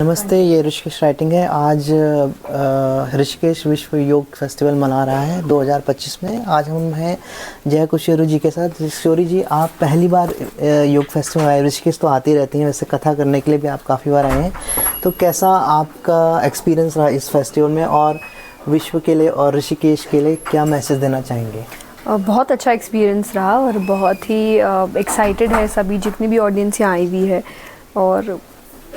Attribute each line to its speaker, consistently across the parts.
Speaker 1: नमस्ते, ये ऋषिकेश राइटिंग है। आज ऋषिकेश विश्व योग फेस्टिवल मना रहा है 2025 में। आज हम हैं जया किशोरी जी के साथ। किशोरी जी, आप पहली बार योग फेस्टिवल आए। ऋषिकेश तो आती रहती हैं, वैसे कथा करने के लिए भी आप काफ़ी बार आए हैं, तो कैसा आपका एक्सपीरियंस रहा इस फेस्टिवल में, और विश्व के लिए और ऋषिकेश के लिए क्या मैसेज देना चाहेंगे?
Speaker 2: बहुत अच्छा एक्सपीरियंस रहा और बहुत ही एक्साइटेड है सभी, जितनी भी ऑडियंस यहाँ आई हुई है। और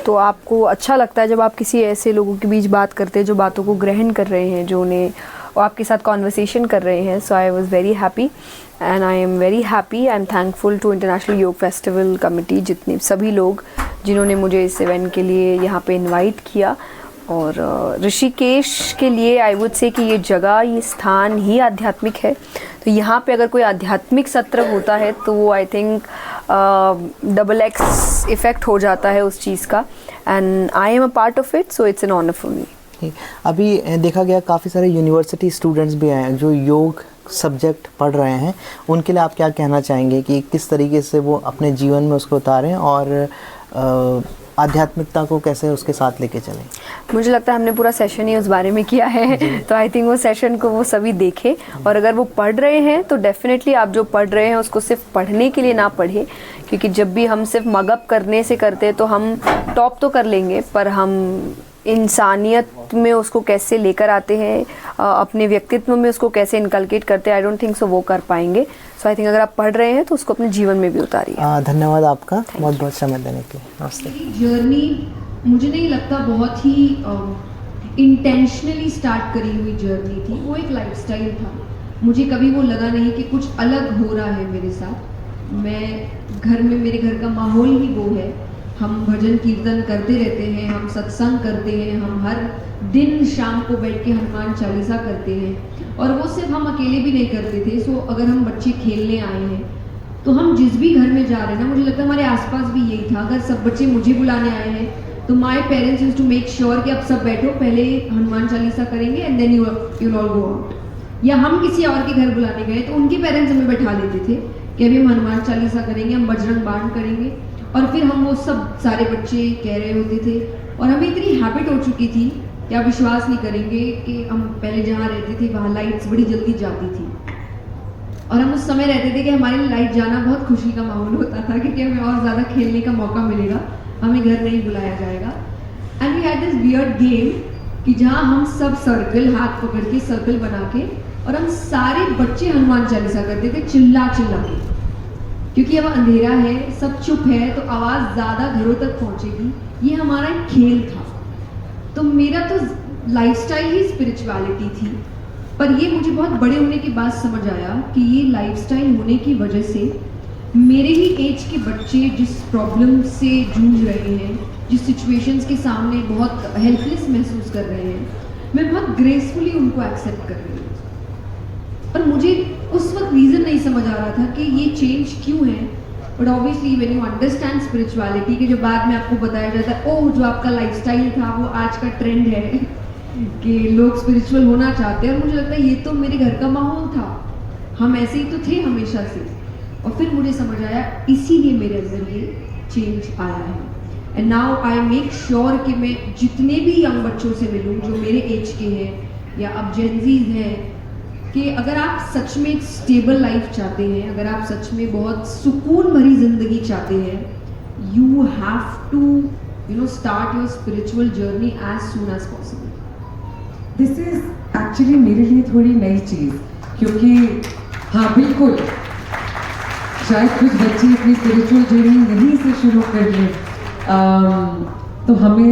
Speaker 2: तो आपको अच्छा लगता है जब आप किसी ऐसे लोगों के बीच बात करते हैं जो बातों को ग्रहण कर रहे हैं, जो उन्हें और आपके साथ कॉन्वर्सेशन कर रहे हैं। So I was very happy and I am very happy. I am thankful to international yoga festival committee, जितने सभी लोग जिन्होंने मुझे इस इवेंट के लिए यहाँ पे इनवाइट किया। और ऋषिकेश के लिए आई वुड से कि ये जगह, ये स्थान ही आध्यात्मिक है। तो यहाँ पे अगर कोई आध्यात्मिक सत्र होता है तो वो I think double x effect हो जाता है उस चीज़ का, and I am a part of it, so it's an honour for me.
Speaker 1: अभी देखा गया काफ़ी सारे यूनिवर्सिटी स्टूडेंट्स भी आए हैं जो योग सब्जेक्ट पढ़ रहे हैं। उनके लिए आप क्या कहना चाहेंगे कि किस तरीके से वो अपने जीवन में उसको उतारें और आध्यात्मिकता को कैसे उसके साथ लेके चलें?
Speaker 2: मुझे लगता है हमने पूरा सेशन ही उस बारे में किया है, तो आई थिंक वो सेशन को वो सभी देखें। और अगर वो पढ़ रहे हैं तो डेफिनेटली आप जो पढ़ रहे हैं उसको सिर्फ पढ़ने के लिए ना पढ़ें, क्योंकि जब भी हम सिर्फ मगअप करने से करते हैं तो हम टॉप तो कर लेंगे, पर हम इंसानियत में उसको कैसे लेकर आते हैं, अपने व्यक्तित्व में उसको कैसे इनकलकेट करते हैं, आई डोंट थिंक सो वो कर पाएंगे। सो आई थिंक अगर आप पढ़ रहे हैं तो उसको अपने जीवन में भी उतारिए।
Speaker 1: धन्यवाद आपका, बहुत बहुत समय देने के लिए। नमस्ते।
Speaker 3: जर्नी मुझे नहीं लगता बहुत ही इंटेंशनली स्टार्ट करी हुई जर्नी थी, वो एक लाइफस्टाइल था। मुझे कभी वो लगा नहीं कि कुछ अलग हो रहा है मेरे साथ। मैं घर में, मेरे घर का माहौल ही वो है। हम भजन कीर्तन करते रहते हैं, हम सत्संग करते हैं, हम हर दिन शाम को बैठ के हनुमान चालीसा करते हैं। और वो सिर्फ हम अकेले भी नहीं करते थे। सो अगर हम बच्चे खेलने आए हैं तो हम जिस भी घर में जा रहे हैं ना, मुझे लगता है हमारे आसपास भी यही था। अगर सब बच्चे मुझे बुलाने आए हैं तो my parents used to make sure कि अब सब बैठो, पहले हनुमान चालीसा करेंगे and then you all go out. या हम किसी और के घर बुलाने गए तो उनके पेरेंट्स हमें बैठा लेते थे कि अभी हम हनुमान चालीसा करेंगे, हम बजरंग बाण करेंगे। और फिर हम वो सब सारे बच्चे कह रहे होते थे, और हमें इतनी हैबिट हो चुकी थी कि आप विश्वास नहीं करेंगे कि हम पहले जहाँ रहते थे वहाँ लाइट्स बड़ी जल्दी जाती थी, और हम उस समय रहते थे कि हमारे लिए लाइट जाना बहुत खुशी का माहौल होता था, क्योंकि हमें और ज़्यादा खेलने का मौका मिलेगा, हमें घर नहीं बुलाया जाएगा। And we had this weird game कि जहाँ हम सब सर्कल, हाथ पकड़ के सर्कल बना के, और हम सारे बच्चे हनुमान चालीसा करते थे चिल्ला चिल्ला के, क्योंकि अब अंधेरा है, सब चुप है, तो आवाज़ ज़्यादा घरों तक पहुँचेगी। ये हमारा एक खेल था। तो मेरा तो लाइफस्टाइल ही स्पिरिचुअलिटी थी, पर ये मुझे बहुत बड़े होने के बाद समझ आया कि ये लाइफस्टाइल होने की वजह से मेरे ही एज के बच्चे जिस प्रॉब्लम से जूझ रहे हैं, जिस सिचुएशंस के सामने बहुत हेल्पलेस महसूस कर रहे हैं, मैं बहुत ग्रेसफुली उनको एक्सेप्ट कर रही हूँ। पर मुझे उस वक्त रीज़न नहीं समझ आ रहा था कि ये चेंज क्यों है। But obviously when you understand spirituality, के जो बाद में आपको बताया जाता है, ओह जो आपका लाइफस्टाइल था वो आज का ट्रेंड है कि लोग स्पिरिचुअल होना चाहते हैं। और मुझे लगता है ये तो मेरे घर का माहौल था, हम ऐसे ही तो थे हमेशा से। और फिर मुझे समझ आया इसीलिए मेरे अंदर ये चेंज आया है। And now I make sure कि मैं जितने भी यंग बच्चों से मिलूँ जो मेरे एज के हैं या अब जेनजीज हैं, कि अगर आप सच में एक स्टेबल लाइफ चाहते हैं, अगर आप सच में बहुत सुकून भरी जिंदगी चाहते हैं, you have to start your spiritual journey as soon as possible.
Speaker 4: This is actually मेरे लिए थोड़ी नई चीज़, क्योंकि हाँ बिल्कुल, शायद कुछ बच्चे अपनी स्पिरिचुअल जर्नी यहीं से शुरू कर लें। तो हमें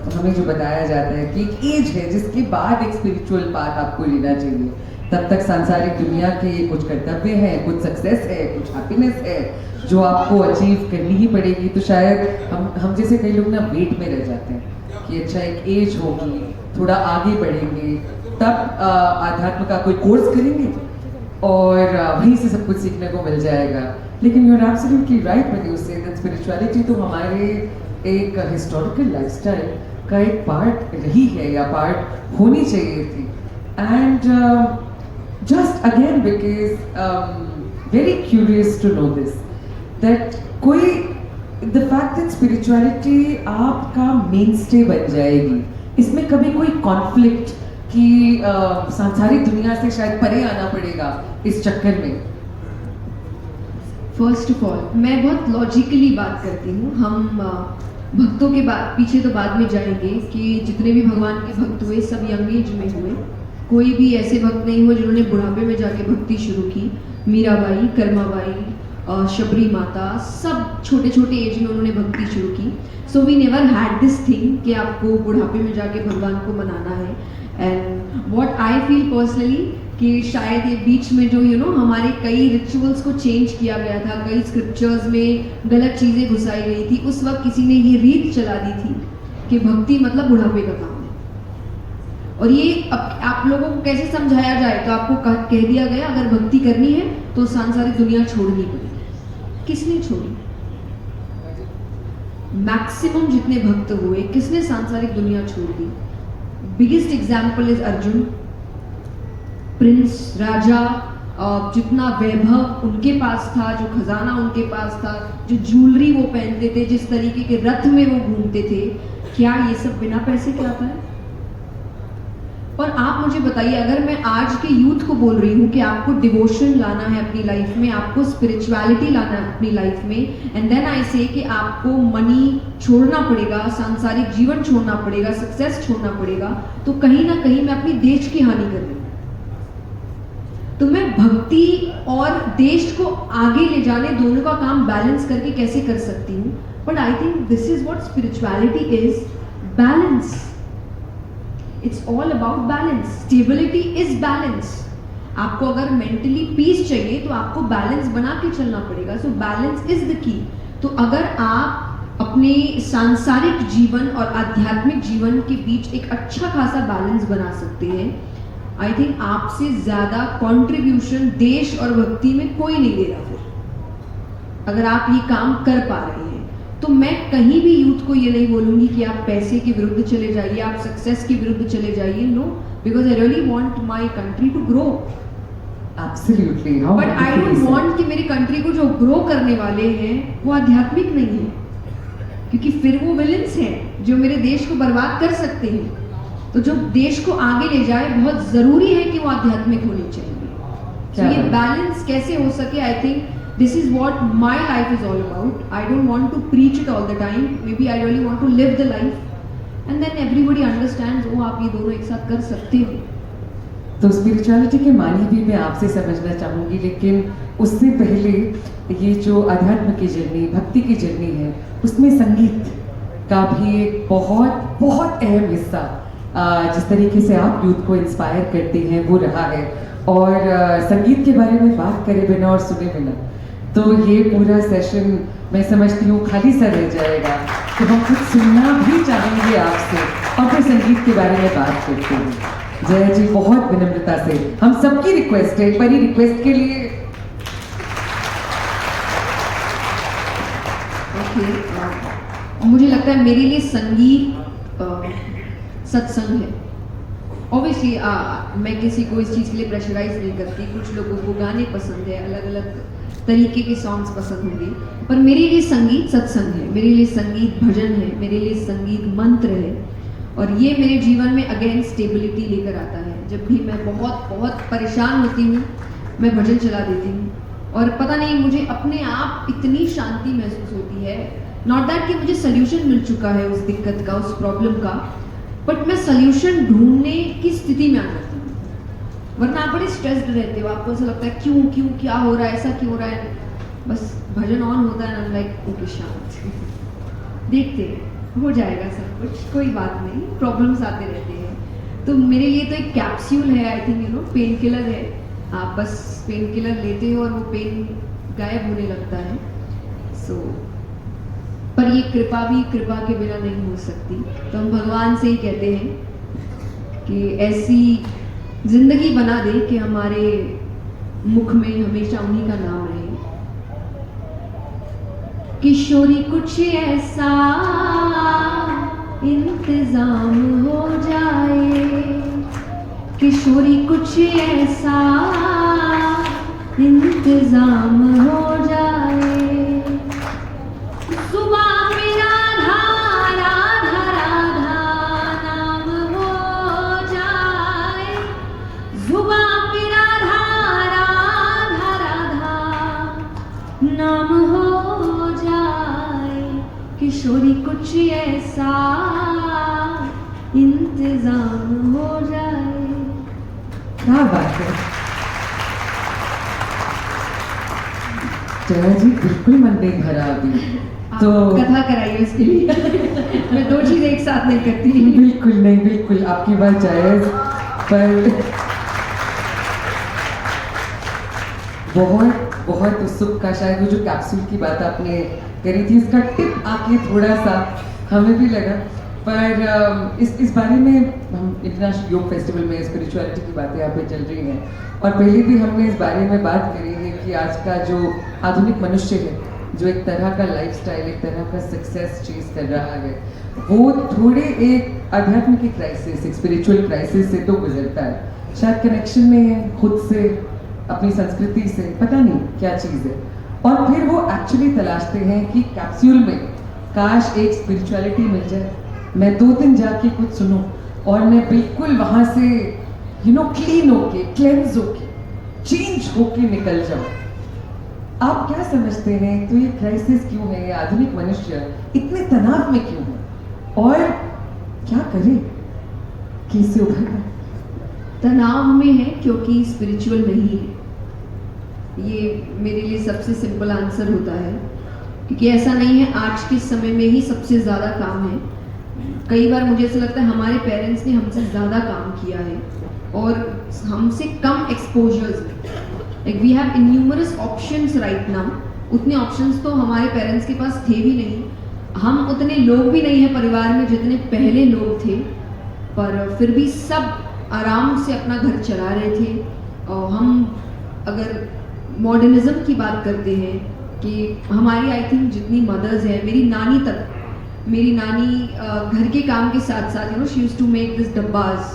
Speaker 4: हमें जो बताया जाता है कि एक एज है जिसके बाद एक स्पिरिचुअल पाथ आपको लेना चाहिए, तब तक सांसारिक दुनिया के कुछ कर्तव्य है, कुछ सक्सेस है, कुछ हैप्पीनेस है जो आपको अचीव करनी ही पड़ेगी। तो शायद हम जैसे कई लोग ना वेट में रह जाते हैं कि अच्छा एक एज होगी, थोड़ा आगे बढ़ेंगे, तब आध्यात्म का कोई कोर्स करेंगे और वहीं से सब कुछ सीखने को मिल जाएगा। लेकिन you are absolutely right when you say that spirituality तो हमारे एक हिस्टोरिकल लाइफस्टाइल का एक पार्ट रही है या पार्ट होनी चाहिए थी। And just again because very curious to know this that कोई द फैक्ट दैट स्पिरिचुअलिटी आपका मेन स्टे बन जाएगी, इसमें कभी कोई कॉन्फ्लिक्ट कि सांसारिक दुनिया से शायद परे आना पड़ेगा इस चक्कर में?
Speaker 3: फर्स्ट ऑफ ऑल मैं बहुत लॉजिकली बात करती हूँ. हम भक्तों के पीछे तो बाद में जाएंगे कि जितने भी भगवान के भक्त हुए सब यंग एज में हुए. कोई भी ऐसे भक्त नहीं हुए जिन्होंने बुढ़ापे में जाके भक्ति शुरू की. मीराबाई, कर्माबाई, शबरी माता, सब छोटे छोटे एज में उन्होंने भक्ति शुरू की. So we never had this thing कि आपको बुढ़ापे में जाके भगवान को मनाना है. And what I feel personally कि शायद ये बीच में जो हमारे कई रिचुअल्स को चेंज किया गया था, कई स्क्रिप्चर्स में गलत चीज़ें घुसाई गई थी. उस वक्त किसी ने ये रीत चला दी थी कि भक्ति मतलब बुढ़ापे का काम है. और ये आप लोगों को कैसे समझाया जाए, तो आपको कह दिया गया अगर भक्ति करनी है तो सांसारिक दुनिया छोड़नी पड़ेगी. किसने छोड़ी? मैक्सिमम जितने भक्त हुए किसने सांसारिक दुनिया छोड़ दी? Biggest example is Arjun. Prince, राजा, जितना वैभव उनके पास था, जो खजाना उनके पास था, जो ज्वेलरी वो पहनते थे, जिस तरीके के रथ में वो घूमते थे, क्या ये सब बिना पैसे के आता है? और आप मुझे बताइए, अगर मैं आज के यूथ को बोल रही हूँ कि आपको डिवोशन लाना है अपनी लाइफ में, आपको स्पिरिचुअलिटी लाना है अपनी लाइफ में, एंड देन आई से कि आपको मनी छोड़ना पड़ेगा, सांसारिक जीवन छोड़ना पड़ेगा, सक्सेस छोड़ना पड़ेगा, तो कहीं ना कहीं मैं अपनी देश की हानि कर रही हूँ. तो मैं भक्ति और देश को आगे ले जाने दोनों का काम बैलेंस करके कैसे कर सकती हूँ? But I think this is what spirituality is, balance. It's all about balance. Stability is balance. आपको अगर मेंटली पीस चाहिए तो आपको बैलेंस बना के चलना पड़ेगा. So balance is the key. तो अगर आप अपने सांसारिक जीवन और आध्यात्मिक जीवन के बीच एक अच्छा खासा बैलेंस बना सकते हैं, आई थिंक आपसे ज्यादा कंट्रीब्यूशन देश और भक्ति में कोई नहीं दे रहा. फिर अगर आप ये काम कर पा रहे हैं तो मैं कहीं भी यूथ को ये नहीं बोलूंगी कि आप पैसे के विरुद्ध चले जाइए, आप सक्सेस के विरुद्ध चले जाइए. No, because I really want my country to grow.
Speaker 4: Absolutely.
Speaker 3: But I don't want कि मेरी कंट्री को जो ग्रो करने वाले हैं वो आध्यात्मिक नहीं है, क्योंकि फिर वो विलेंस हैं जो मेरे देश को बर्बाद कर सकते हैं. तो जो देश को आगे ले जाए बहुत जरूरी है कि वो आध्यात्मिक होनी चाहिए. तो ये बैलेंस कैसे हो सके, I think this is what my life is all about. I don't want to preach it all the time. Maybe I really want to live the life, and then everybody understands, oh आप ये दोनों एक साथ कर सकते हो.
Speaker 4: तो spirituality के मानी भी मैं आपसे समझना चाहूँगी, लेकिन उससे पहले ये जो अध्यात्म की जर्नी, भक्ति की जर्नी है, उसमें संगीत का भी एक बहुत बहुत अहम हिस्सा, जिस तरीके से आप यूथ को इंस्पायर करते हैं वो रहा है. और संगीत के बारे में बात करे बिना और सुने बिना तो ये पूरा सेशन मैं समझती हूँ खाली सा रह जाएगा. तो हम कुछ सुनना भी चाहेंगे आपसे और फिर संगीत के बारे में बात करते हैं. जया जी, बहुत विनम्रता से हम सबकी रिक्वेस्ट है, एक बारी रिक्वेस्ट के लिए.
Speaker 3: मुझे लगता है मेरे लिए संगीत सत्संग है. ऑब्वियसली मैं किसी को इस चीज़ के लिए प्रेशराइज नहीं करती. कुछ लोगों को गाने पसंद है, अलग अलग तरीके के सॉन्ग्स पसंद होंगे, पर मेरे लिए संगीत सत्संग है, मेरे लिए संगीत भजन है, मेरे लिए संगीत मंत्र है. और ये मेरे जीवन में अगेन स्टेबिलिटी लेकर आता है. जब भी मैं बहुत बहुत परेशान होती हूँ मैं भजन चला देती हूँ, और पता नहीं मुझे अपने आप इतनी शांति महसूस होती है. नॉट दैट कि मुझे सोल्यूशन मिल चुका है उस दिक्कत का, उस प्रॉब्लम का, बट मैं सोल्यूशन ढूंढने की स्थिति में आ जाती हूँ. वरना आप बड़े स्ट्रेस्ड रहते हो, आपको ऐसा लगता है क्यों क्यों क्या हो रहा है, ऐसा क्यों हो रहा है. बस भजन ऑन होता है, लाइक ओके शांत, देखते हैं हो जाएगा सब कुछ, कोई बात नहीं, प्रॉब्लम्स आते रहते हैं. तो मेरे लिए तो एक कैप्सूल है, आई थिंक पेन किलर है. आप बस पेन किलर लेते हो और वो पेन गायब होने लगता है. सो पर ये कृपा भी कृपा के बिना नहीं हो सकती. तो हम भगवान से ही कहते हैं कि ऐसी जिंदगी बना दे कि हमारे मुख में हमेशा उन्हीं का नाम रहे. किशोरी कुछ ऐसा इंतजाम हो जाए, किशोरी कुछ ऐसा इंतजाम हो जाए, सुबह किशोरी कुछ ऐसा इंतजाम हो जाए।
Speaker 4: क्या बात है जया जी, बिल्कुल मन नहीं भरा अभी तो
Speaker 3: कथा कराइए उसके लिए। मैं दो चीजें एक साथ नहीं करती।
Speaker 4: बिल्कुल नहीं, बिल्कुल आपकी बात जायज, पर बहुत बहुत उत्सुक का शायद वो जो कैप्सूल की बात आपने करी थी, इसका टिप आके थोड़ा सा हमें भी लगा, पर इस बारे में हम इंटरनेशनल योग फेस्टिवल में स्पिरिचुअलिटी की बातें यहाँ पे चल रही हैं और पहले भी हमने इस बारे में बात करी है कि आज का जो आधुनिक मनुष्य है, जो एक तरह का लाइफस्टाइल, एक तरह का सक्सेस चीज कर रहा है, वो थोड़े एक आध्यात्मिक की क्राइसिस, एक स्पिरिचुअल क्राइसिस से तो गुजरता है। शायद कनेक्शन में है खुद से, अपनी संस्कृति से, पता नहीं क्या चीज़ है, और फिर वो एक्चुअली तलाशते हैं कि कैप्सूल में काश एक स्पिरिचुअलिटी मिल जाए, मैं 2 दिन जाके कुछ सुनूं और मैं बिल्कुल वहाँ से क्लीन होके, क्लेंस होके, चेंज होके निकल जाऊं। आप क्या समझते हैं, तो ये क्राइसिस क्यों है, ये आधुनिक मनुष्य इतने तनाव में क्यों है और क्या करे, कैसे उभर पाए?
Speaker 3: तनाव में है क्योंकि स्पिरिचुअल नहीं है। ये मेरे लिए सबसे सिंपल आंसर होता है, क्योंकि ऐसा नहीं है आज के समय में ही सबसे ज़्यादा काम है। कई बार मुझे ऐसा लगता है हमारे पेरेंट्स ने हमसे ज़्यादा काम किया है और हमसे कम एक्सपोजर्स में। Like we have innumerous options right now. उतने ऑप्शंस तो हमारे पेरेंट्स के पास थे भी नहीं, हम उतने लोग भी नहीं हैं परिवार में जितने पहले लोग थे, पर फिर भी सब आराम से अपना घर चला रहे थे। और हम अगर मॉडर्निज्म की बात करते हैं कि हमारी आई थिंक जितनी मदर्स हैं, मेरी नानी तक, मेरी नानी घर के काम के साथ साथ she used to make this डब्बास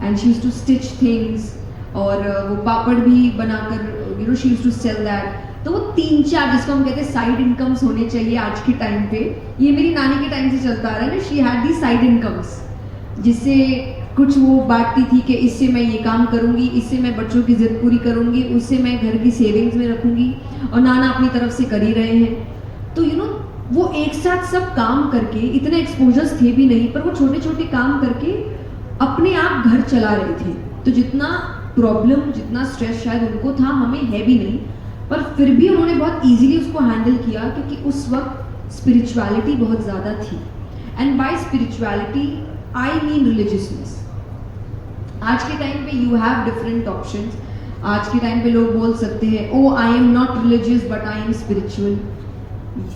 Speaker 3: and she used to stitch things, और वो पापड़ भी बनाकर she used to sell that. तो वो 3-4 जिसको हम कहते हैं साइड इनकम्स होने चाहिए आज के टाइम पे, ये मेरी नानी के टाइम से चलता आ रहा है ना। She had the side incomes, जिससे कुछ वो बांटती थी कि इससे मैं ये काम करूंगी, इससे मैं बच्चों की जिद पूरी करूंगी, उससे मैं घर की सेविंग्स में रखूंगी, और नाना अपनी तरफ से कर ही रहे हैं। तो वो एक साथ सब काम करके, इतने एक्सपोजर्स थे भी नहीं, पर वो छोटे छोटे काम करके अपने आप घर चला रहे थे। तो जितना प्रॉब्लम, जितना स्ट्रेस शायद उनको था, हमें है भी नहीं, पर फिर भी उन्होंने बहुत ईजिली उसको हैंडल किया, क्योंकि उस वक्त स्पिरिचुअलिटी बहुत ज़्यादा थी। And by spirituality I mean religiousness. आज के टाइम पे यू हैव डिफरेंट ऑप्शंस। आज के टाइम पे लोग बोल सकते हैं, oh I am not religious but I am spiritual,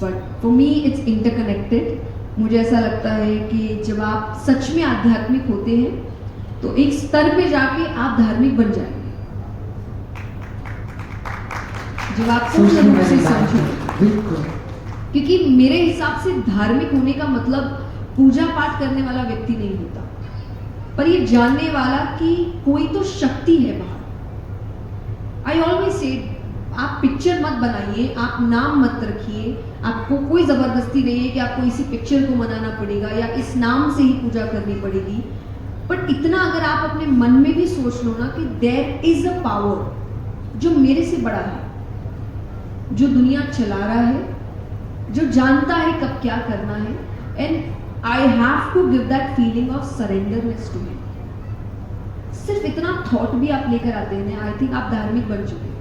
Speaker 3: but for me it's interconnected. मुझे ऐसा लगता है कि जब आप सच में आध्यात्मिक होते हैं तो एक स्तर पे जाके आप धार्मिक बन जाएंगे, जब आप पूर्ण रूप से समझोगे। क्योंकि मेरे हिसाब से धार्मिक होने का मतलब पूजा पाठ करने वाला व्यक्ति नहीं होता, पर ये जानने वाला कि कोई तो शक्ति है बाहर। आई ऑलवेज से, आप पिक्चर मत बनाइए, आप नाम मत रखिए, आपको कोई जबरदस्ती नहीं है कि आपको इसी पिक्चर को मनाना पड़ेगा या इस नाम से ही पूजा करनी पड़ेगी। बट इतना अगर आप अपने मन में भी सोच लो ना कि देयर इज अ पावर जो मेरे से बड़ा है, जो दुनिया चला रहा है, जो जानता है कब क्या करना है, and I have to give that feeling of surrenderness to him. सिर्फ इतना थॉट भी आप लेकर आते हैं, आई थिंक आप धार्मिक बन चुके हैं।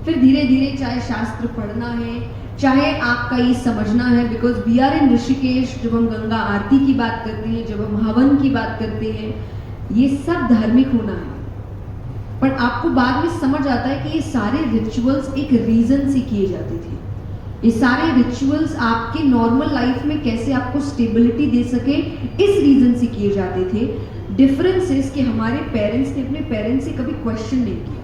Speaker 3: फिर धीरे धीरे चाहे शास्त्र पढ़ना है, चाहे आपका ये समझना है, because we are in Rishikesh, जब हम गंगा आरती की बात करते हैं, जब हम हवन की बात करते हैं, ये सब धार्मिक होना है। पर आपको बाद में समझ आता है कि ये सारे रिचुअल्स एक रीजन से किए जाते थे। ये सारे रिचुअल्स आपके नॉर्मल लाइफ में कैसे आपको स्टेबिलिटी दे सके, इस रीजन से किए जाते थे। डिफरेंस इज कि हमारे पेरेंट्स ने अपने पेरेंट्स से कभी क्वेश्चन नहीं किया।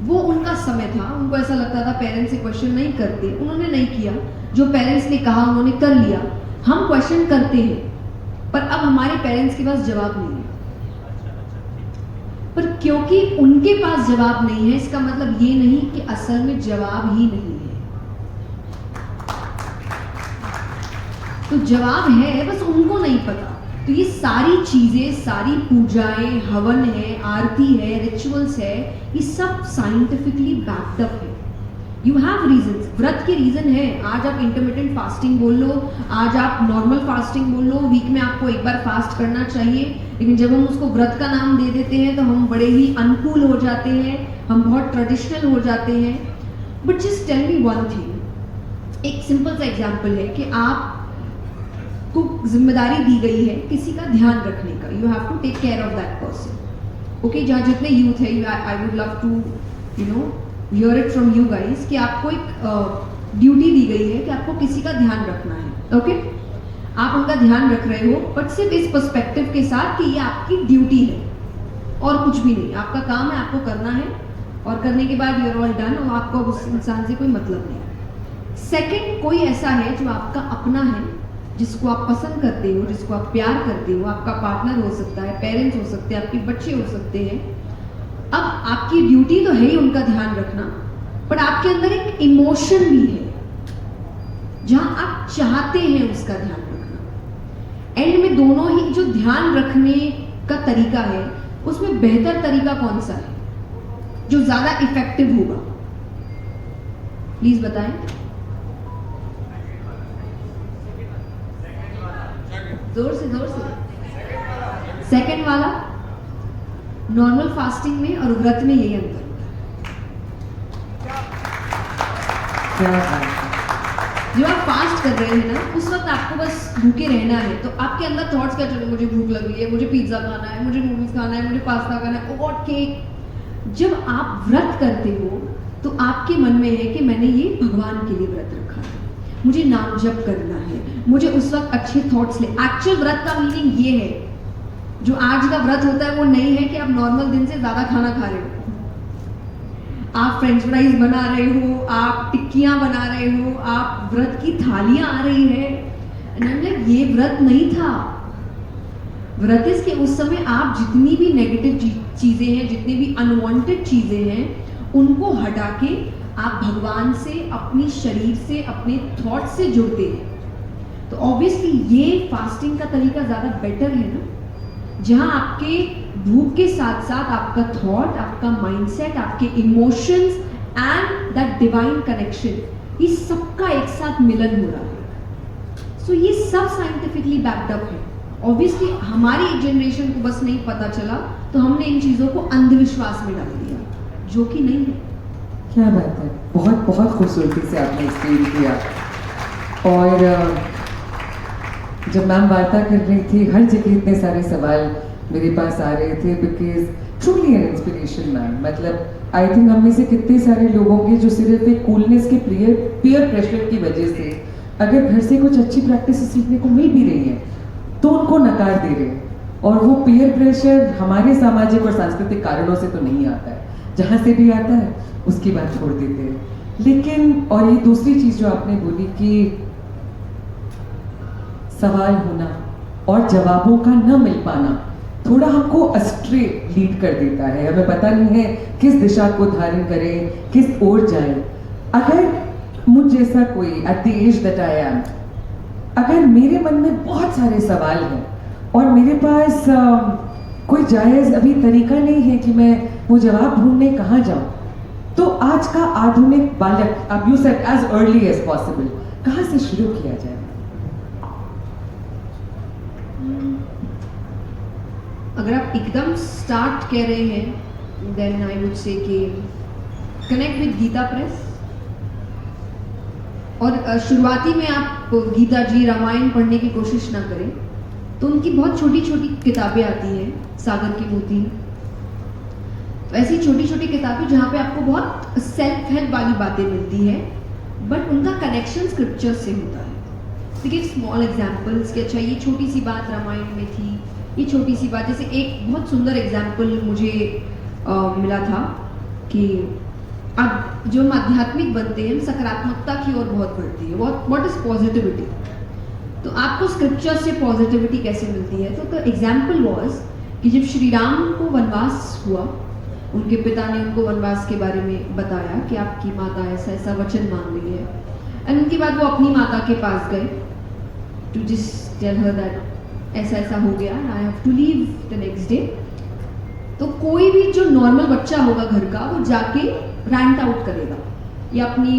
Speaker 3: वो उनका समय था, उनको ऐसा लगता था पेरेंट्स से क्वेश्चन नहीं करते, उन्होंने नहीं किया। जो पेरेंट्स ने कहा उन्होंने कर लिया। हम क्वेश्चन करते हैं, पर अब हमारे पेरेंट्स के पास जवाब नहीं है। पर क्योंकि उनके पास जवाब नहीं है, इसका मतलब ये नहीं कि असल में जवाब ही नहीं है। तो जवाब है, बस उनको नहीं पता। तो ये सारी चीजें, सारी पूजाएं, हवन है, आरती है, रिचुअल्स है, ये सब साइंटिफिकली बैक्ड अप है। यू हैव रीजंस, व्रत के रीजन है। आज आप इंटरमिटेंट फास्टिंग बोल लो, आज आप नॉर्मल फास्टिंग बोल लो, वीक में आपको एक बार फास्ट करना चाहिए, लेकिन जब हम उसको व्रत का नाम दे देते हैं तो हम बड़े ही अनकूल हो जाते हैं, हम बहुत ट्रेडिशनल हो जाते हैं। But just tell me one thing, एक सिंपल सा एग्जाम्पल है कि आपको जिम्मेदारी दी गई है किसी का ध्यान रखने का, you have to take care of that person. Okay, जहाँ जितने यूथ है, I would love to hear it from you guys कि आपको एक ड्यूटी दी गई है कि आपको किसी का ध्यान रखना है। ओके, आप उनका ध्यान रख रहे हो, बट सिर्फ इस पर्सपेक्टिव के साथ कि ये आपकी ड्यूटी है और कुछ भी नहीं, आपका काम है, आपको करना है, और करने के बाद यू आर ऑल डन, और आपको उस इंसान से कोई मतलब नहीं। सेकंड, कोई ऐसा है जो आपका अपना है, जिसको आप पसंद करते हो, जिसको आप प्यार करते हो, आपका पार्टनर हो सकता है, पेरेंट्स हो सकते हैं, आपके बच्चे हो सकते हैं। अब आपकी ड्यूटी तो है ही उनका ध्यान रखना, बट आपके अंदर एक इमोशन भी है जहां आप चाहते हैं उसका ध्यान रखना। एंड में दोनों ही जो ध्यान रखने का तरीका है, उसमें बेहतर तरीका कौन सा है जो ज्यादा इफेक्टिव होगा? प्लीज बताएं। जोर से। सेकंड वाला, नॉर्मल फास्टिंग में और व्रत में यही अंतर होता है। जब आप फास्ट कर रहे हैं ना, उस वक्त आपको बस भूखे रहना है, तो आपके अंदर थॉट्स क्या चल रहे हैं? मुझे भूख लग रही है, मुझे पिज्जा खाना है, मुझे नूडल्स खाना है, मुझे पास्ता खाना है, ओ गॉड केक। जब आप व्रत करते हो तो आपके मन में है कि मैंने ये भगवान के लिए व्रत रखा है, मुझे नाम जप करना है, मुझे उस वक्त अच्छे थॉट्स ले। एक्चुअल व्रत का मीनिंग ये है, जो आज का व्रत होता है वो नहीं है कि आप नॉर्मल दिन से ज्यादा खाना खा रहे हो, आप फ्रेंच फ्राइज बना रहे हो, आप टिक्कियां बना रहे हो, आप व्रत की थालियां आ रही है। ये व्रत नहीं था। व्रत इसके उस समय आप जितनी भी नेगेटिव चीजें हैं, जितनी भी अनवांटेड चीजें हैं, उनको हटा के आप भगवान से, अपनी शरीर से, अपने थॉट से जुड़ते हैं। तो ऑब्वियसली ये फास्टिंग का तरीका ज्यादा बेटर है ना, जहां आपके भूख के साथ साथ आपका थॉट, आपका माइंडसेट, आपके emotions and that divine connection, ये सबका एक साथ मिलन हो रहा है। सो ये सब साइंटिफिकली बैक्ड अप है। ऑब्वियसली हमारी जनरेशन को बस नहीं पता चला, तो हमने इन चीजों को अंधविश्वास में डाल दिया, जो कि नहीं है।
Speaker 4: क्या बात है, बहुत बहुत खूबसूरती से आपने एक्सप्लेन किया। और जब मैम वार्ता कर रही थी, हर जगह इतने सारे सवाल मेरे पास आ रहे थे, because truly an inspiration ma'am. मतलब आई थिंक हम में से कितने सारे लोग होंगे जो सिर्फ एक कूलनेस के पीयर प्रेशर की वजह से, अगर घर से कुछ अच्छी प्रैक्टिस सीखने को मिल भी रही है तो उनको नकार दे रहे हैं। और वो पीयर प्रेशर हमारे सामाजिक और सांस्कृतिक कारणों से तो नहीं आता है, जहाँ से भी आता है उसकी बात छोड़ देते हैं। लेकिन और ये दूसरी चीज जो आपने बोली कि सवाल होना और जवाबों का न मिल पाना थोड़ा हमको अस्ट्रे लीड कर देता है, हमें पता नहीं है किस दिशा को धारण करें, किस ओर जाए। अगर मुझ जैसा कोई at the age that I am, अगर मेरे मन में बहुत सारे सवाल हैं और मेरे पास कोई जायज अभी तरीका नहीं है कि मैं वो जवाब ढूंढने कहाँ जाऊं, तो आज का आधुनिक बालक, अब you said as early as possible, कहाँ से शुरू किया जाए?
Speaker 3: अगर आप एकदम स्टार्ट कह रहे हैं, देन आई वुड से कि कनेक्ट विद गीता प्रेस। और शुरुआती में आप गीता जी, रामायण पढ़ने की कोशिश ना करें, तो उनकी बहुत छोटी छोटी किताबें आती हैं, सागर की मोती, तो ऐसी छोटी छोटी किताबें जहाँ पे आपको बहुत सेल्फ हेल्प वाली बातें मिलती है, बट उनका कनेक्शन स्क्रिप्चर से होता है। देखिए स्मॉल एग्जाम्पल्स कि अच्छा ये छोटी सी बात रामायण में थी, ये छोटी सी बात, जैसे एक बहुत सुंदर एग्जाम्पल मुझे मिला था कि अब जो हम आध्यात्मिक बनते हैं, सकारात्मकता की ओर बहुत बढ़ती है। What is positivity? तो आपको स्क्रिप्चर से पॉजिटिविटी कैसे मिलती है? तो एग्जाम्पल वाज कि जब श्री राम को वनवास हुआ, उनके पिता ने उनको वनवास के बारे में बताया कि आपकी माता ऐसा ऐसा वचन मांग रही है, एंड उनके बाद वो अपनी माता के पास गए to just tell her that ऐसा ऐसा हो गया, I have to leave the next day. तो कोई भी जो नॉर्मल बच्चा होगा घर का, वो जाके रैंट आउट करेगा, या अपनी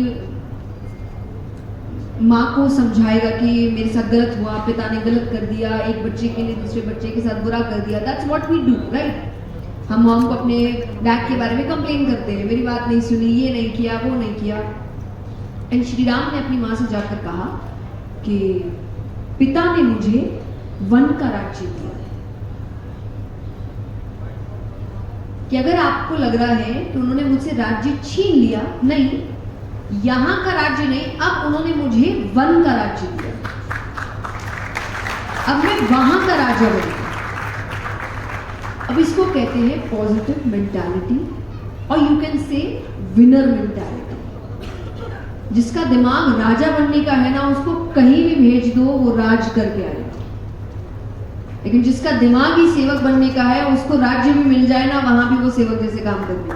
Speaker 3: माँ को समझाएगा कि मेरे साथ गलत हुआ, पिता ने गलत कर दिया, एक बच्चे के लिए दूसरे बच्चे के साथ बुरा कर दिया। That's what we do, right? हम मॉम को अपने डैड के बारे में कंप्लेन करते हैं, मेरी बात नहीं सुनी, ये नहीं किया, वो नहीं किया। एंड श्री राम ने अपनी माँ से जाकर कहा कि पिता ने मुझे वन का राज्य दिया, कि अगर आपको लग रहा है तो उन्होंने मुझसे राज्य छीन लिया, नहीं, यहां का राज्य नहीं, अब उन्होंने मुझे वन का राज्य दिया, अब मैं वहां का राजा बनूंगा। अब इसको कहते हैं पॉजिटिव मेंटालिटी, और you can say winner mentality. जिसका दिमाग राजा बनने का है ना, उसको कहीं भी भेज दो, वो राज करके आएगा। लेकिन जिसका दिमाग ही सेवक बनने का है, उसको राज्य भी मिल जाए ना, वहां भी वो सेवक जैसे काम करने का।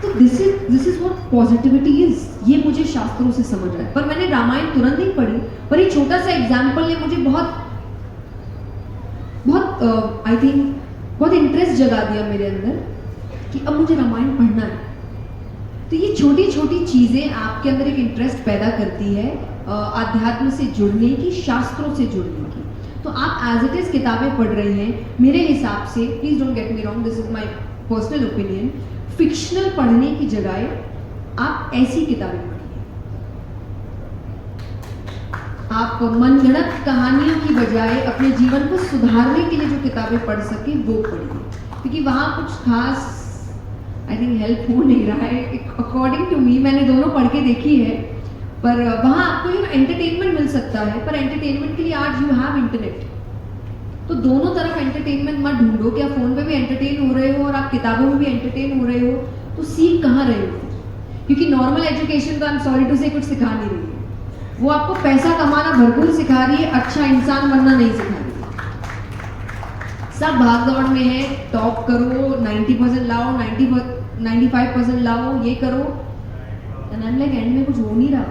Speaker 3: तो this is what positivity is. ये मुझे शास्त्रों से समझ आया। पर मैंने रामायण तुरंत नहीं पढ़ी, पर ये छोटा सा एग्जाम्पल ने मुझे बहुत आई थिंक बहुत इंटरेस्ट जगा दिया मेरे अंदर कि अब मुझे रामायण पढ़ना है। तो ये छोटी छोटी चीजें आपके अंदर एक इंटरेस्ट पैदा करती है आध्यात्म से जुड़ने की, शास्त्रों से जुड़ने की। तो आप एज इट इज किताबें पढ़ रहे हैं, मेरे हिसाब से, please don't get me wrong, this is my personal opinion, fictional पढ़ने की जगह आप ऐसी किताबें पढ़िए। आप मनगढ़ंत कहानियों की बजाय अपने जीवन को सुधारने के लिए जो किताबें पढ़ सके वो पढ़िए, क्योंकि वहाँ कुछ खास आई थिंक हेल्प हो नहीं रहा है अकॉर्डिंग टू मी। मैंने दोनों पढ़ के देखी है, पर वहाँ आपको एंटरटेनमेंट मिल सकता है, पर एंटरटेनमेंट के लिए आज यू हैव इंटरनेट, तो दोनों तरफ एंटरटेनमेंट मत ढूंढो कि आप फोन पे भी एंटरटेन हो रहे हो और आप किताबों में भी एंटरटेन हो रहे हो, तो सीख कहाँ रहे हो? क्योंकि नॉर्मल एजुकेशन तो आई एम सॉरी टू से कुछ सिखा नहीं रही है, वो आपको पैसा कमाना भरपूर सिखा रही है, अच्छा इंसान बनना नहीं सिखा रही है। सब भाग दौड़ में है, टॉप करो, 90% लाओ, 95% लाओ, ये करो, एंड में कुछ हो नहीं रहा।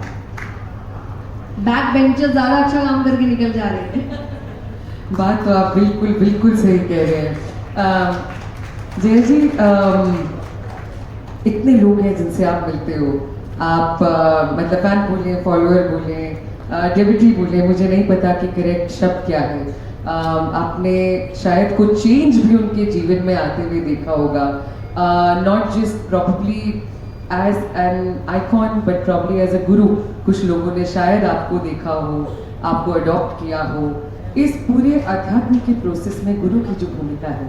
Speaker 3: बैक बेंचर्स ज्यादा अच्छा काम करके निकल जा रहे हैं।
Speaker 4: बात तो आप बिल्कुल बिल्कुल सही कह रहे हैं। जय जी, इतने लोग हैं जिनसे आप मिलते हो, आप मतलब फैन बोले, फॉलोअर बोले, डेबिटी बोले, मुझे नहीं पता कि करेक्ट शब्द क्या है। आपने शायद कुछ चेंज भी उनके जीवन में आते हुए देखा होगा, not just probably as an icon but probably as a guru. कुछ लोगों ने शायद आपको देखा हो, आपको अडॉप्ट किया हो। इस पूरे अध्यात्म के प्रोसेस में गुरु की जो भूमिका है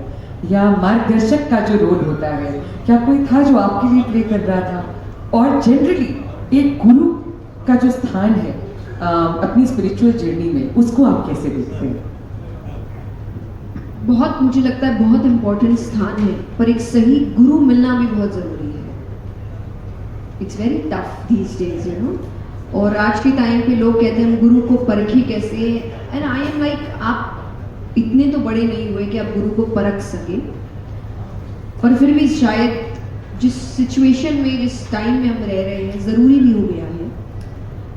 Speaker 4: या मार्गदर्शक का जो रोल होता है, क्या कोई था जो आपके लिए प्ले कर रहा था? और जनरली एक गुरु का जो स्थान है अपनी स्पिरिचुअल जर्नी में, उसको आप कैसे देखते हैं?
Speaker 3: बहुत, मुझे लगता है बहुत इंपॉर्टेंट स्थान है, पर एक सही गुरु मिलना भी बहुत जरूरी है। It's very tough these days, you know. और आज के टाइम पे लोग कहते हैं हम गुरु को परखे कैसे, एंड आई एम लाइक, आप इतने तो बड़े नहीं हुए कि आप गुरु को परख सके, पर फिर भी शायद जिस सिचुएशन में, जिस टाइम में हम रह रहे हैं, ज़रूरी भी हो गया है।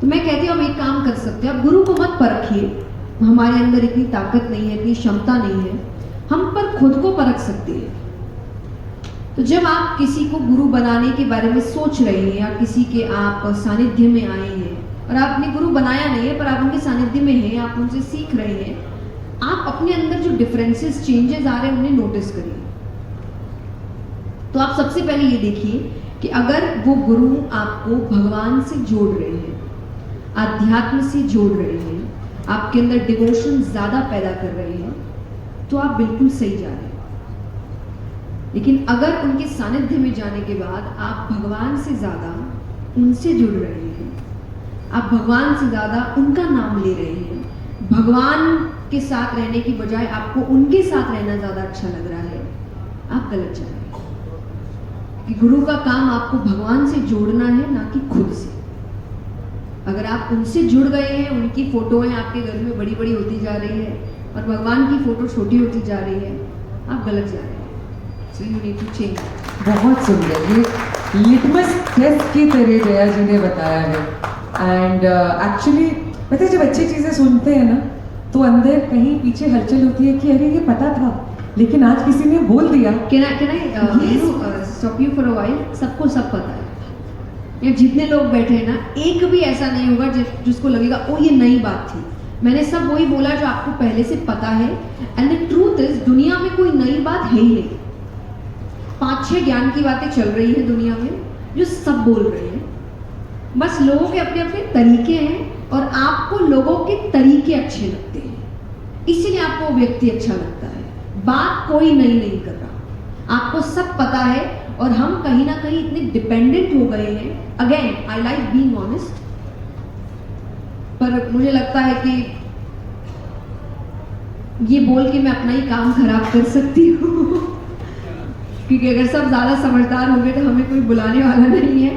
Speaker 3: तो मैं कहती हूँ आप एक काम कर सकते हैं, आप गुरु को मत परखिए, हमारे अंदर इतनी ताकत नहीं है, इतनी क्षमता नहीं है, हम पर खुद को परख सकते हैं। तो जब आप किसी को गुरु बनाने के बारे में सोच रहे हैं या किसी के आप सानिध्य में आए हैं और आपने गुरु बनाया नहीं है पर आप उनके सानिध्य में हैं, आप उनसे सीख रहे हैं, आप अपने अंदर जो डिफरेंसेस, चेंजेस आ रहे हैं उन्हें नोटिस करिए। तो आप सबसे पहले ये देखिए कि अगर वो गुरु आपको भगवान से जोड़ रहे हैं, अध्यात्म से जोड़ रहे हैं, आपके अंदर डिवोशन ज़्यादा पैदा कर रहे हैं, तो आप बिल्कुल सही जा रहे हैं। लेकिन अगर उनके सानिध्य में जाने के बाद आप भगवान से ज़्यादा उनसे जुड़ रहे हैं, आप भगवान से ज़्यादा उनका नाम ले रहे हैं, भगवान के साथ रहने की बजाय आपको उनके साथ रहना ज़्यादा अच्छा लग रहा है, आप गलत जा रहे हैं। कि गुरु का काम आपको भगवान से जोड़ना है, ना कि खुद से। अगर आप उनसे जुड़ गए हैं, उनकी फोटोएं आपके घर में बड़ी बड़ी होती जा रही है और भगवान की फोटो छोटी होती जा रही है, आप गलत जा रहे हैं। So you need to change.
Speaker 4: बहुत सुंदर, ये लिटमस टेस्ट की तरह जया जी ने बताया है। एंड एक्चुअली पता है, जब अच्छी चीज़ें सुनते हैं ना, तो अंदर कहीं पीछे हलचल होती है कि अरे ये पता था, लेकिन आज किसी ने बोल दिया।
Speaker 3: Can I stop you for a while, सबको सब पता है। या जितने लोग बैठे हैं ना, एक भी ऐसा नहीं होगा जिसको लगेगा ओ ये नई बात थी। मैंने सब वही बोला जो आपको पहले से पता है। एंड द ट्रूथ इज दुनिया में कोई नई बात है ही नहीं। 5-6 ज्ञान की बातें चल रही है दुनिया में जो सब बोल रहे हैं, बस लोगों के अपने अपने तरीके हैं और आपको लोगों के तरीके अच्छे लगते हैं, इसीलिए आपको व्यक्ति अच्छा लगता है। बात कोई नई नहीं कर रहा, आपको सब पता है और हम कहीं ना कहीं इतने डिपेंडेंट हो गए हैं। Again I like being honest, पर मुझे लगता है कि ये बोल के मैं अपना ही काम खराब कर सकती हूँ क्योंकि अगर सब ज्यादा समझदार हो गए तो हमें कोई बुलाने वाला नहीं है।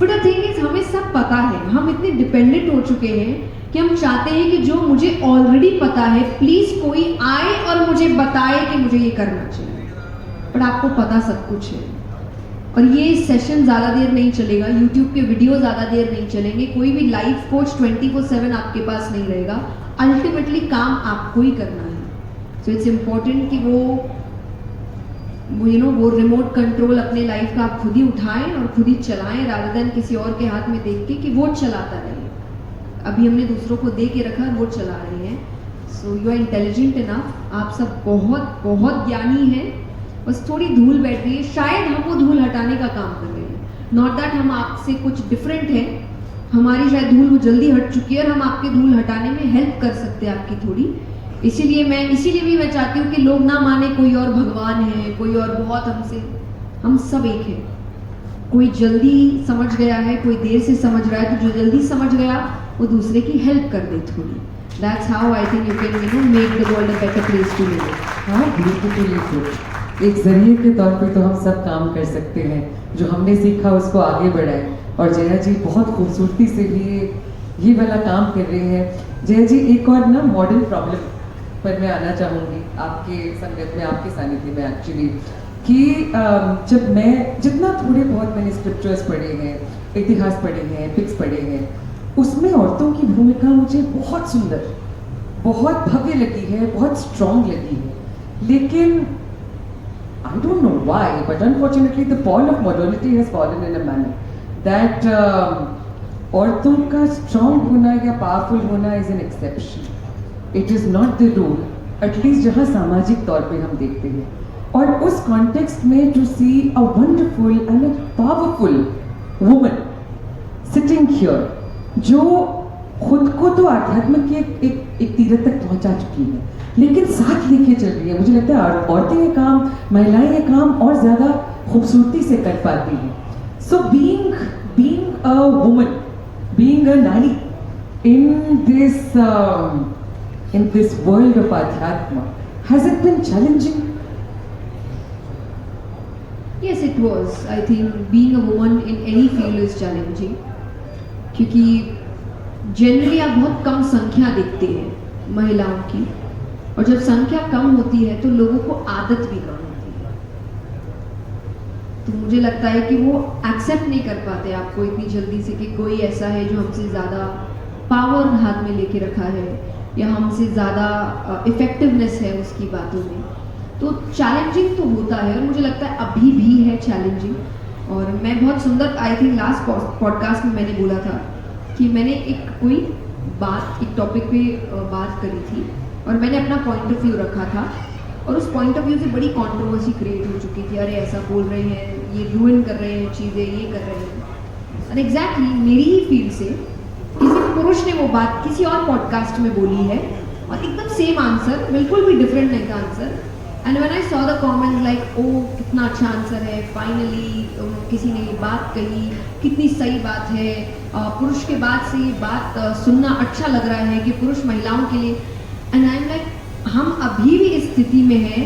Speaker 3: बट द थिंग इज हमें सब पता है, हम इतने डिपेंडेंट हो चुके हैं कि हम चाहते हैं कि जो मुझे ऑलरेडी पता है प्लीज कोई आए और मुझे बताए कि मुझे ये करना चाहिए। बट आपको पता सब कुछ है और ये सेशन ज़्यादा देर नहीं चलेगा, यूट्यूब के वीडियो ज़्यादा देर नहीं चलेंगे, कोई भी लाइफ कोच 24/7 आपके पास नहीं रहेगा। अल्टीमेटली काम आपको ही करना है। सो इट्स इम्पॉर्टेंट कि वो रिमोट कंट्रोल अपने लाइफ का आप खुद ही उठाएं और खुद ही चलाएं रादर देन किसी और के हाथ में देख के कि वो चलाता रहे। अभी हमने दूसरों को दे के रखा और वो चला रहे हैं। So you are intelligent enough, आप सब बहुत बहुत ज्ञानी हैं, बस थोड़ी धूल बैठ रही है, शायद हम वो धूल हटाने का काम कर रहे हैं। नॉट दैट हम आपसे कुछ डिफरेंट है, हमारी शायद धूल वो जल्दी हट चुकी है और हम आपके धूल हटाने में हेल्प कर सकते हैं आपकी थोड़ी। इसीलिए भी मैं चाहती हूँ कि लोग ना माने कोई और भगवान है, कोई और बहुत हमसे, हम सब एक है। कोई जल्दी समझ गया है, कोई देर से समझ रहा है, तो जो जल्दी समझ गया वो दूसरे की हेल्प कर दे थोड़ी। That's how I think you can make the world a better place to live.
Speaker 4: हाँ, ब्यूटीफुली गुड। एक जरिए के तौर पे तो हम सब काम कर सकते हैं, जो हमने सीखा उसको आगे बढ़ाएं। और जया जी बहुत खूबसूरती से भी ये वाला काम कर रहे हैं। जया जी, एक और ना मॉडर्न प्रॉब्लम पर मैं आना चाहूँगी आपके संगत में, आपके सानिध्य में एक्चुअली, कि जब मैं जितना थोड़े बहुत मैंने स्क्रिप्चर्स पढ़े हैं, इतिहास पढ़े हैं, एपिक्स पढ़े हैं, उसमें औरतों की भूमिका मुझे बहुत सुंदर, बहुत भव्य लगी है, बहुत स्ट्रॉन्ग लगी है। लेकिन I don't know why, but unfortunately the fall of modernity has fallen in a manner that औरतों का strong होना या powerful होना is an exception. It is not the rule, at least जहाँ सामाजिक तौर पे हम देखते हैं। और उस context में to see a wonderful and a powerful woman sitting here, जो खुद को तो आध्यात्म के एक तीरथ तक पहुंचा चुकी है, लेकिन साथ लेके चल रही है। मुझे लगता है औरतें ये काम, महिलाएं ये काम और ज्यादा खूबसूरती से कर पाती हैं। So being a woman, being a नारी in this world of adhyatma, has it been challenging?
Speaker 3: Yes, it was. I think being a woman in any field is challenging, क्योंकि जनरली आप बहुत कम संख्या देखते हैं महिलाओं की, और जब संख्या कम होती है तो लोगों को आदत भी कम होती है। तो मुझे लगता है कि वो एक्सेप्ट नहीं कर पाते आपको इतनी जल्दी से कि कोई ऐसा है जो हमसे ज़्यादा पावर हाथ में लेके रखा है या हमसे ज़्यादा इफेक्टिवनेस है उसकी बातों में। तो चैलेंजिंग तो होता है और मुझे लगता है अभी भी है चैलेंजिंग। और मैं बहुत सुंदर, आई थिंक लास्ट पॉडकास्ट में मैंने बोला था कि मैंने एक टॉपिक पे बात करी थी और मैंने अपना पॉइंट ऑफ व्यू रखा था और उस पॉइंट ऑफ व्यू से बड़ी कंट्रोवर्सी क्रिएट हो चुकी थी। अरे ऐसा बोल रहे हैं, ये रूइन कर रहे हैं चीज़ें, ये कर रहे हैं। और एग्जैक्टली मेरी ही फील्ड से किसी पुरुष ने वो बात किसी और पॉडकास्ट में बोली है और एकदम सेम आंसर, बिल्कुल भी डिफरेंट नहीं था answer. And when I saw the comments like, oh कितना अच्छा आंसर है, फाइनली किसी ने ये बात कही, कितनी सही बात है, पुरुष के बाद से ये बात सुनना अच्छा लग रहा है कि पुरुष महिलाओं के लिए। एंड आई एम लाइक, हम अभी भी इस स्थिति में हैं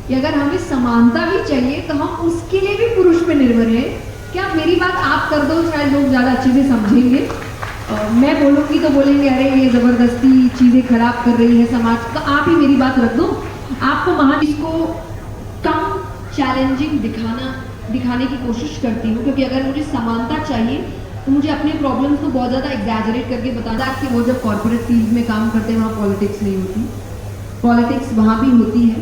Speaker 3: कि अगर हमें समानता भी चाहिए तो हम उसके लिए भी पुरुष पे निर्भर हैं। क्या मेरी बात आप कर दो, शायद लोग ज़्यादा अच्छे से समझेंगे। मैं बोलूँगी तो बोलेंगे अरे ये ज़बरदस्ती चीज़ें खराब कर रही है समाज, तो आप ही मेरी बात रख दो। आपको महादेश को कम चैलेंजिंग दिखाने की कोशिश करती हूँ, क्योंकि अगर मुझे समानता चाहिए तो मुझे अपने प्रॉब्लम्स को बहुत ज़्यादा एग्जैजरेट करके बताना कि वो जब कॉर्पोरेट फील्ड में काम करते हैं वहाँ पॉलिटिक्स नहीं होती, पॉलिटिक्स वहाँ भी होती है।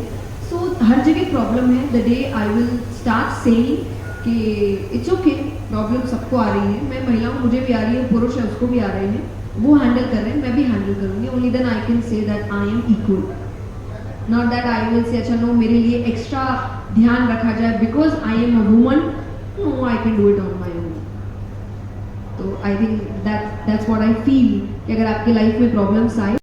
Speaker 3: सो हर जगह प्रॉब्लम है। The day I will start saying कि इट्स ओके, प्रॉब्लम सबको आ रही है, मैं महिला हूँ, मुझे भी आ रही है, पुरुष है उसको भी आ रहे हैं, वो हैंडल कर रहे हैं, मैं भी हैंडल करूँगी, only then I can say that I am equal, not that I will say अच्छा नो मेरे लिए एक्स्ट्रा ध्यान रखा जाए because I am a woman, no I can do it on my own. तो I think that's what I feel कि अगर आपकी लाइफ में प्रॉब्लम्स आए